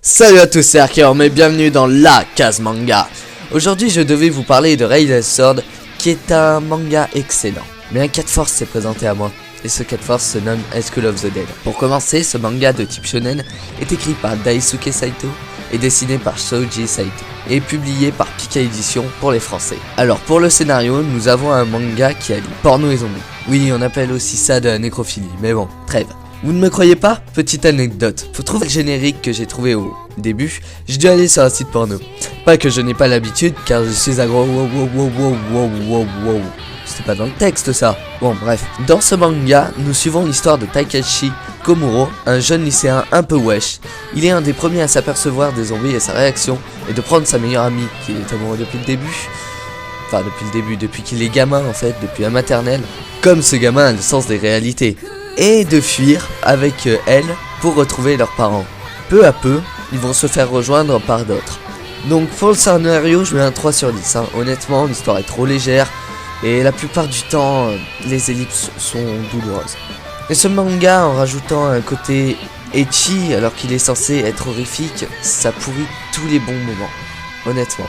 Salut à tous, c'est Arkeor, mais bienvenue dans la case manga. Aujourd'hui je devais vous parler de Railway Sword, qui est un manga excellent. Mais un cas de force s'est présenté à moi, et ce cas de force se nomme High School of the Dead. Pour commencer, ce manga de type shonen est écrit par Daisuke Saito et dessiné par Shoji Saito, et publié par Pika Édition pour les Français. Alors pour le scénario, nous avons un manga qui allie porno et zombies. Oui, on appelle aussi ça de la nécrophilie, mais bon, trêve. Vous ne me croyez pas? Petite anecdote, faut trouver le générique que j'ai trouvé au début, j'ai dû aller sur un site porno. Pas que je n'ai pas l'habitude, car je suis un gros wow. C'était pas dans le texte ça. Bon bref, dans ce manga, nous suivons l'histoire de Takeshi Komuro, un jeune lycéen un peu wesh. Il est un des premiers à s'apercevoir des zombies et sa réaction, et de prendre sa meilleure amie, qui est amoureux depuis le début. Enfin depuis le début, depuis qu'il est gamin en fait, depuis la maternelle. Comme ce gamin a le sens des réalités. Et de fuir avec elle pour retrouver leurs parents. Peu à peu, ils vont se faire rejoindre par d'autres. Donc pour le scénario, je mets un 3 sur 10. Honnêtement, l'histoire est trop légère et la plupart du temps, les ellipses sont douloureuses. Et ce manga, en rajoutant un côté ecchi alors qu'il est censé être horrifique, ça pourrit tous les bons moments. Honnêtement.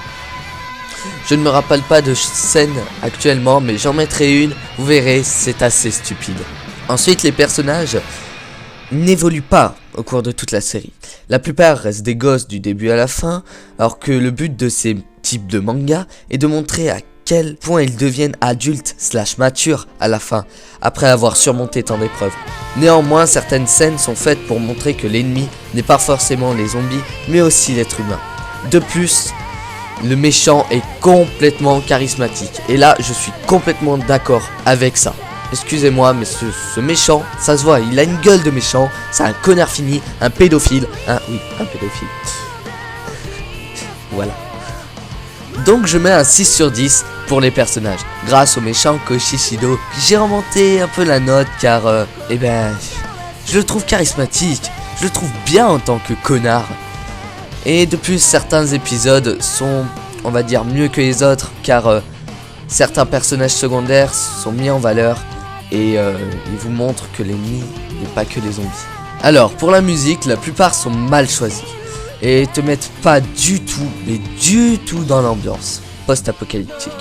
Je ne me rappelle pas de scène actuellement, mais j'en mettrai une, vous verrez, c'est assez stupide. Ensuite, les personnages n'évoluent pas au cours de toute la série. La plupart restent des gosses du début à la fin, alors que le but de ces types de mangas est de montrer à quel point ils deviennent adultes / matures à la fin, après avoir surmonté tant d'épreuves. Néanmoins, certaines scènes sont faites pour montrer que l'ennemi n'est pas forcément les zombies, mais aussi l'être humain. De plus, le méchant est complètement charismatique, et là, je suis complètement d'accord avec ça. Excusez-moi, mais ce méchant, ça se voit, il a une gueule de méchant, c'est un connard fini, un pédophile. Oui, un pédophile. Voilà. Donc je mets un 6 sur 10 pour les personnages. Grâce au méchant Koshishido, j'ai remonté un peu la note car, je le trouve charismatique, je le trouve bien en tant que connard. Et de plus, certains épisodes sont, on va dire, mieux que les autres car certains personnages secondaires sont mis en valeur. Et il vous montre que l'ennemi n'est pas que les zombies. Alors pour la musique, la plupart sont mal choisis et te mettent pas du tout, mais du tout dans l'ambiance post-apocalyptique.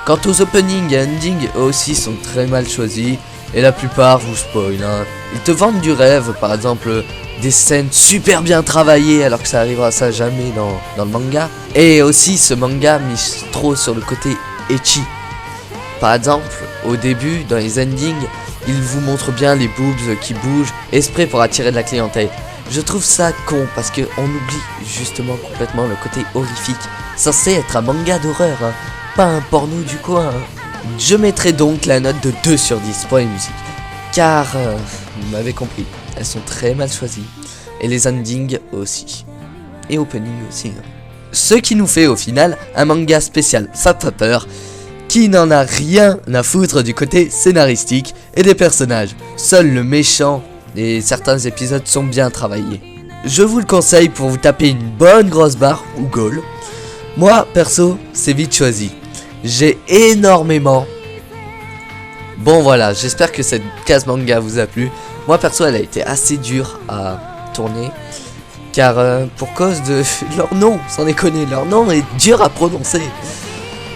Quant aux openings et endings, eux aussi sont très mal choisis et la plupart vous spoil. Ils te vendent du rêve, par exemple des scènes super bien travaillées alors que ça arrivera ça jamais dans le manga. Et aussi ce manga mise trop sur le côté ecchi. Par exemple, au début, dans les endings, il vous montre bien les boobs qui bougent, exprès pour attirer de la clientèle. Je trouve ça con parce que on oublie justement complètement le côté horrifique. Censé être un manga d'horreur, pas un porno du coin. Je mettrai donc la note de 2 sur 10 pour les musiques. Car, vous m'avez compris, elles sont très mal choisies. Et les endings aussi. Et opening aussi. Ce qui nous fait au final un manga spécial Fapper, qui n'en a rien à foutre du côté scénaristique et des personnages. Seul le méchant et certains épisodes sont bien travaillés. Je vous le conseille pour vous taper une bonne grosse barre ou goal. Moi, perso, c'est vite choisi. J'ai énormément... Bon voilà, j'espère que cette case manga vous a plu. Moi, perso, elle a été assez dure à tourner. Car pour cause de leur nom, sans déconner, leur nom est dur à prononcer.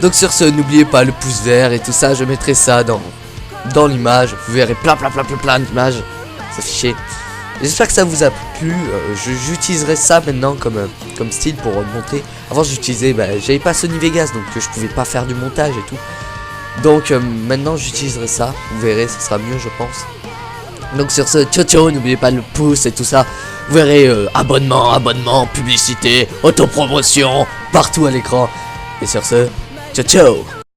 Donc sur ce, n'oubliez pas le pouce vert et tout ça, je mettrai ça dans l'image. Vous verrez plein d'images s'afficher. J'espère que ça vous a plu. J'utiliserai ça maintenant comme style pour monter. Avant j'utilisais, j'avais pas Sony Vegas donc je pouvais pas faire du montage et tout. Donc maintenant j'utiliserai ça. Vous verrez, ça sera mieux je pense. Donc sur ce, ciao, n'oubliez pas le pouce et tout ça. Vous verrez abonnement, publicité, autopromotion, partout à l'écran. Et sur ce, ciao